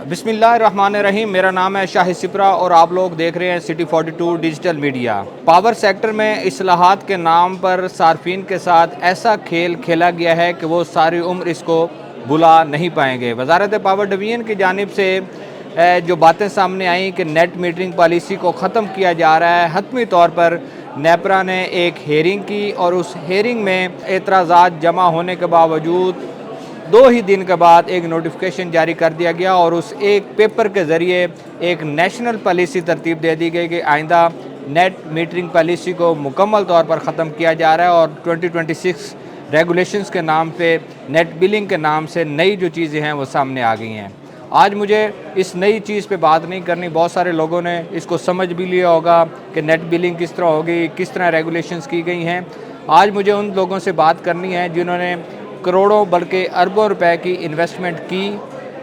بسم اللہ الرحمن الرحیم، میرا نام ہے شاہد سپرا اور آپ لوگ دیکھ رہے ہیں city 42 digital media. Power sector میں اصلاحات کے نام پر صارفین کے ساتھ ایسا کھیل کھیلا گیا ہے کہ وہ ساری عمر اس کو بھلا نہیں پائیں گے۔ وزارت پاور ڈویژن کی جانب سے جو باتیں سامنے آئیں کہ نیٹ میٹرنگ پالیسی کو ختم کیا جا رہا ہے، حتمی طور پر نیپرا نے ایک ہیئرنگ کی اور اس ہیئرنگ میں اعتراضات جمع ہونے کے باوجود 2 ہی دن کے بعد ایک نوٹیفیکیشن جاری کر دیا گیا اور اس ایک پیپر کے ذریعے ایک نیشنل پالیسی ترتیب دے دی گئی کہ آئندہ نیٹ میٹرنگ پالیسی کو مکمل طور پر ختم کیا جا رہا ہے اور 2026 ریگولیشنز کے نام پہ نیٹ بلنگ کے نام سے نئی جو چیزیں ہیں وہ سامنے آ گئی ہیں۔ آج مجھے اس نئی چیز پہ بات نہیں کرنی، بہت سارے لوگوں نے اس کو سمجھ بھی لیا ہوگا کہ نیٹ بلنگ کس طرح ہوگی، کس طرح ریگولیشنز کی گئی ہیں۔ آج مجھے ان لوگوں سے بات کرنی ہے جنہوں نے کروڑوں بلکہ اربوں روپے کی انویسٹمنٹ کی،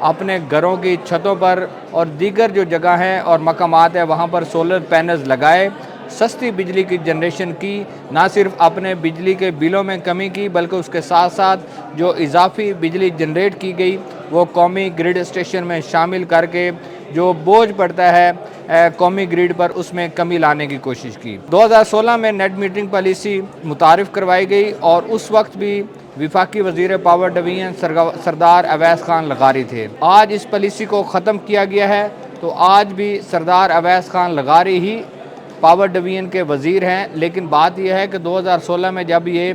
اپنے گھروں کی چھتوں پر اور دیگر جو جگہ ہیں اور مقامات ہیں وہاں پر سولر پینلز لگائے، سستی بجلی کی جنریشن کی، نہ صرف اپنے بجلی کے بلوں میں کمی کی بلکہ اس کے ساتھ ساتھ جو اضافی بجلی جنریٹ کی گئی وہ قومی گرڈ اسٹیشن میں شامل کر کے جو بوجھ پڑتا ہے قومی گریڈ پر اس میں کمی لانے کی کوشش کی۔ 2016 میں نیٹ میٹرنگ پالیسی متعارف کروائی گئی اور اس وقت بھی وفاقی وزیر پاور ڈویژن سردار اویس خان لغاری تھے۔ آج اس پالیسی کو ختم کیا گیا ہے تو آج بھی سردار اویس خان لغاری ہی پاور ڈویژن کے وزیر ہیں، لیکن بات یہ ہے کہ 2016 میں جب یہ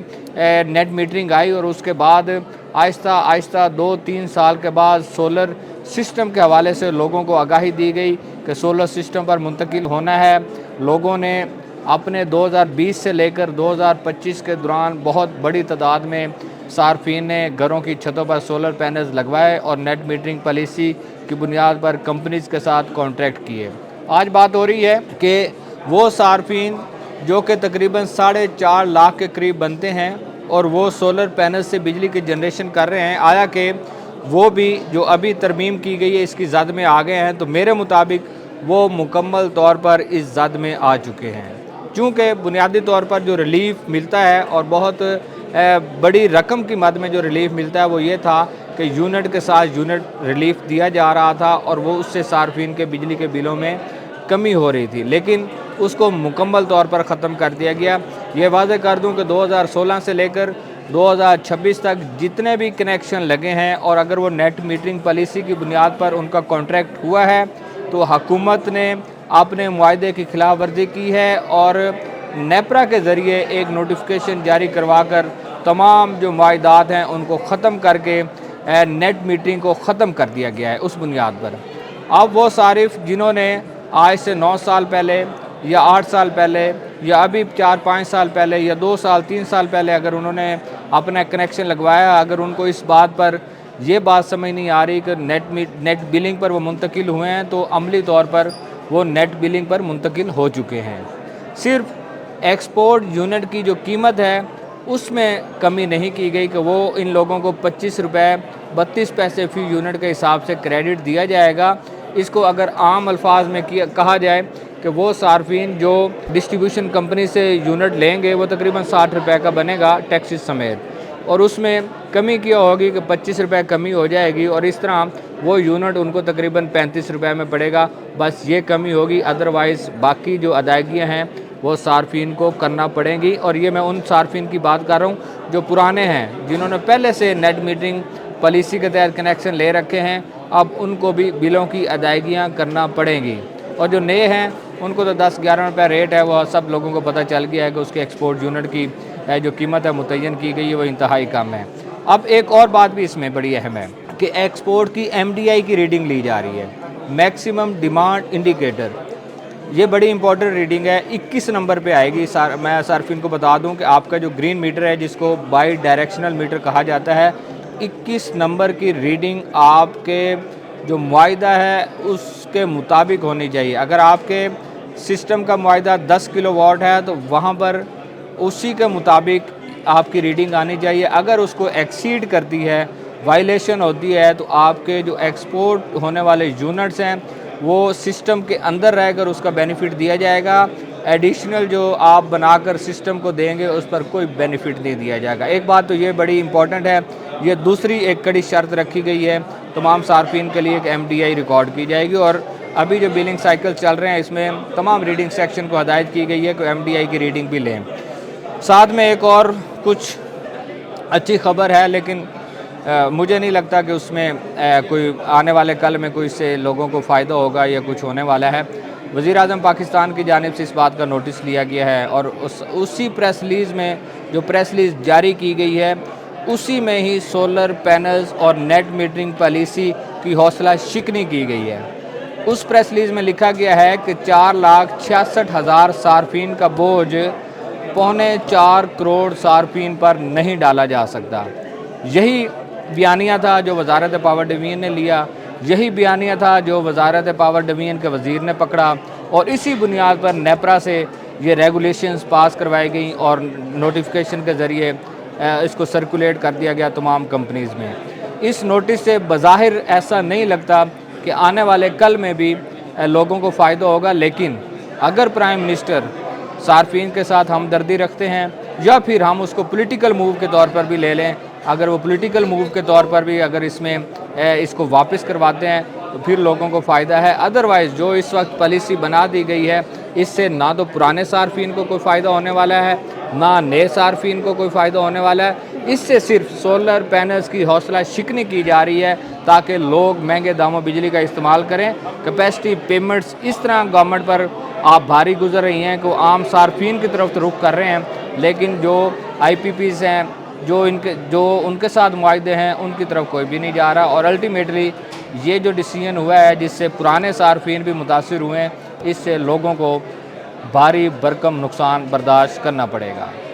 نیٹ میٹرنگ آئی اور اس کے بعد آہستہ آہستہ 2-3 سال کے بعد سولر سسٹم کے حوالے سے لوگوں کو آگاہی دی گئی کہ سولر سسٹم پر منتقل ہونا ہے۔ لوگوں نے اپنے 2020 سے لے کر 2025 کے دوران بہت بڑی تعداد میں صارفین نے گھروں کی چھتوں پر سولر پینلز لگوائے اور نیٹ میٹرنگ پالیسی کی بنیاد پر کمپنیز کے ساتھ کانٹریکٹ کیے۔ آج بات ہو رہی ہے کہ وہ صارفین جو کہ تقریباً 4.5 لاکھ کے قریب بنتے ہیں اور وہ سولر پینل سے بجلی کی جنریشن کر رہے ہیں، آیا کہ وہ بھی جو ابھی ترمیم کی گئی ہے اس کی زد میں آ گئے ہیں، تو میرے مطابق وہ مکمل طور پر اس زد میں آ چکے ہیں، چونکہ بنیادی طور پر جو ریلیف ملتا ہے اور بہت بڑی رقم کی مد میں جو ریلیف ملتا ہے وہ یہ تھا کہ یونٹ کے ساتھ یونٹ ریلیف دیا جا رہا تھا اور وہ اس سے صارفین کے بجلی کے بلوں میں کمی ہو رہی تھی، لیکن اس کو مکمل طور پر ختم کر دیا گیا۔ یہ واضح کر دوں کہ 2016 سے لے کر 2026 تک جتنے بھی کنیکشن لگے ہیں اور اگر وہ نیٹ میٹرنگ پالیسی کی بنیاد پر ان کا کانٹریکٹ ہوا ہے تو حکومت نے اپنے معاہدے کی خلاف ورزی کی ہے اور نیپرا کے ذریعے ایک نوٹیفیکیشن جاری کروا کر تمام جو معاہدات ہیں ان کو ختم کر کے نیٹ میٹرنگ کو ختم کر دیا گیا ہے اس بنیاد پر۔ اب وہ صارف جنہوں نے آج سے 9 سال پہلے یا 8 سال پہلے یا ابھی 4-5 سال پہلے یا 2 سال 3 سال پہلے اگر انہوں نے اپنا کنیکشن لگوایا، اگر ان کو اس بات پر یہ بات سمجھ نہیں آ رہی کہ نیٹ بلنگ پر وہ منتقل ہوئے ہیں تو عملی طور پر وہ نیٹ بلنگ پر منتقل ہو چکے ہیں۔ صرف ایکسپورٹ یونٹ کی جو قیمت ہے اس میں کمی نہیں کی گئی کہ وہ ان لوگوں کو 25 روپے 32 پیسے فی یونٹ کے حساب سے کریڈٹ دیا جائے گا۔ اس کو اگر عام الفاظ میں کہا جائے کہ وہ صارفین جو ڈسٹریبیوشن کمپنی سے یونٹ لیں گے وہ تقریباً 60 روپے کا بنے گا ٹیکسز سمیت، اور اس میں کمی کیا ہوگی کہ 25 روپے کمی ہو جائے گی اور اس طرح وہ یونٹ ان کو تقریباً 35 روپے میں پڑے گا، بس یہ کمی ہوگی، ادروائز باقی جو ادائیگیاں ہیں وہ صارفین کو کرنا پڑیں گی۔ اور یہ میں ان صارفین کی بات کر رہا ہوں جو پرانے ہیں، جنہوں نے پہلے سے نیٹ میٹرنگ پالیسی کے تحت کنیکشن لے رکھے ہیں، اب ان کو بھی بلوں کی ادائیگیاں کرنا پڑیں گی، اور جو نئے ہیں ان کو تو 10-11 روپے ریٹ ہے، وہ سب لوگوں کو پتہ چل گیا ہے کہ اس کے ایکسپورٹ یونٹ کی جو قیمت ہے متعین کی گئی ہے وہ انتہائی کم ہے۔ اب ایک اور بات بھی اس میں بڑی اہم ہے کہ ایکسپورٹ کی MDI کی ریڈنگ لی جا رہی ہے، میکسیمم ڈیمانڈ انڈیکیٹر، یہ بڑی امپورٹنٹ ریڈنگ ہے، 21 نمبر پہ آئے گی۔ میں صارفین کو بتا دوں کہ آپ کا جو گرین میٹر ہے جس کو بائی ڈائریکشنل میٹر کہا جاتا ہے، 21 نمبر کی ریڈنگ آپ کے جو معاہدہ ہے اس کے مطابق ہونی چاہیے۔ اگر آپ کے سسٹم کا معاہدہ 10 کلو واٹ ہے تو وہاں پر اسی کے مطابق آپ کی ریڈنگ آنی چاہیے۔ اگر اس کو ایکسیڈ کرتی ہے، وائلیشن ہوتی ہے، تو آپ کے جو ایکسپورٹ ہونے والے یونٹس ہیں وہ سسٹم کے اندر رہ کر اس کا بینیفٹ دیا جائے گا، ایڈیشنل جو آپ بنا کر سسٹم کو دیں گے اس پر کوئی بینیفٹ نہیں دیا جائے گا۔ ایک بات تو یہ بڑی امپورٹنٹ ہے، یہ دوسری ایک کڑی شرط رکھی گئی ہے، تمام صارفین کے لیے ایک MDI ریکارڈ کی جائے گی، اور ابھی جو بلنگ سائیکل چل رہے ہیں اس میں تمام ریڈنگ سیکشن کو ہدایت کی گئی ہے کہ MDI کی ریڈنگ بھی لیں۔ ساتھ میں ایک اور کچھ اچھی خبر ہے، لیکن مجھے نہیں لگتا کہ اس میں کوئی آنے والے کل میں کوئی سے لوگوں کو فائدہ ہوگا یا کچھ ہونے والا ہے۔ وزیر اعظم پاکستان کی جانب سے اس بات کا نوٹس لیا گیا ہے، اور اسی پریس ریلیز میں جو پریس ریلیز جاری کی گئی ہے اسی میں ہی سولر پینلز اور نیٹ میٹرنگ پالیسی کی حوصلہ شکنی کی گئی ہے۔ اس پریس ریلیز میں لکھا گیا ہے کہ 4,66,000 صارفین کا بوجھ 4.25 کروڑ صارفین پر نہیں ڈالا جا سکتا۔ یہی بیانیہ تھا جو وزارت پاور ڈویژن نے لیا، یہی بیانیہ تھا جو وزارت پاور ڈویژن کے وزیر نے پکڑا، اور اسی بنیاد پر نیپرا سے یہ ریگولیشنز پاس کروائی گئیں اور نوٹیفیکیشن کے ذریعے اس کو سرکولیٹ کر دیا گیا تمام کمپنیز میں۔ اس نوٹس سے بظاہر ایسا نہیں لگتا کہ آنے والے کل میں بھی لوگوں کو فائدہ ہوگا، لیکن اگر پرائم منسٹر صارفین کے ساتھ ہمدردی رکھتے ہیں، یا پھر ہم اس کو پولیٹیکل موو کے طور پر بھی لے لیں، اگر وہ پولیٹیکل موو کے طور پر بھی اگر اس میں اس کو واپس کرواتے ہیں تو پھر لوگوں کو فائدہ ہے۔ ادروائز جو اس وقت پالیسی بنا دی گئی ہے اس سے نہ تو پرانے صارفین کو کوئی فائدہ ہونے والا ہے، نہ نئے صارفین کو کوئی فائدہ ہونے والا ہے۔ اس سے صرف سولر پینلز کی حوصلہ شکنی کی جا رہی ہے تاکہ لوگ مہنگے داموں بجلی کا استعمال کریں۔ کیپیسٹی پیمنٹس اس طرح گورنمنٹ پر آپ بھاری گزر رہی ہیں کہ وہ عام صارفین کی طرف رخ کر رہے ہیں، لیکن جو IPPs ہیں، جو ان کے ساتھ معاہدے ہیں، ان کی طرف کوئی بھی نہیں جا رہا، اور الٹیمیٹلی یہ جو ڈیسیژن ہوا ہے جس سے پرانے صارفین بھی متاثر ہوئے ہیں، اس سے لوگوں کو بھاری بھرکم نقصان برداشت کرنا پڑے گا۔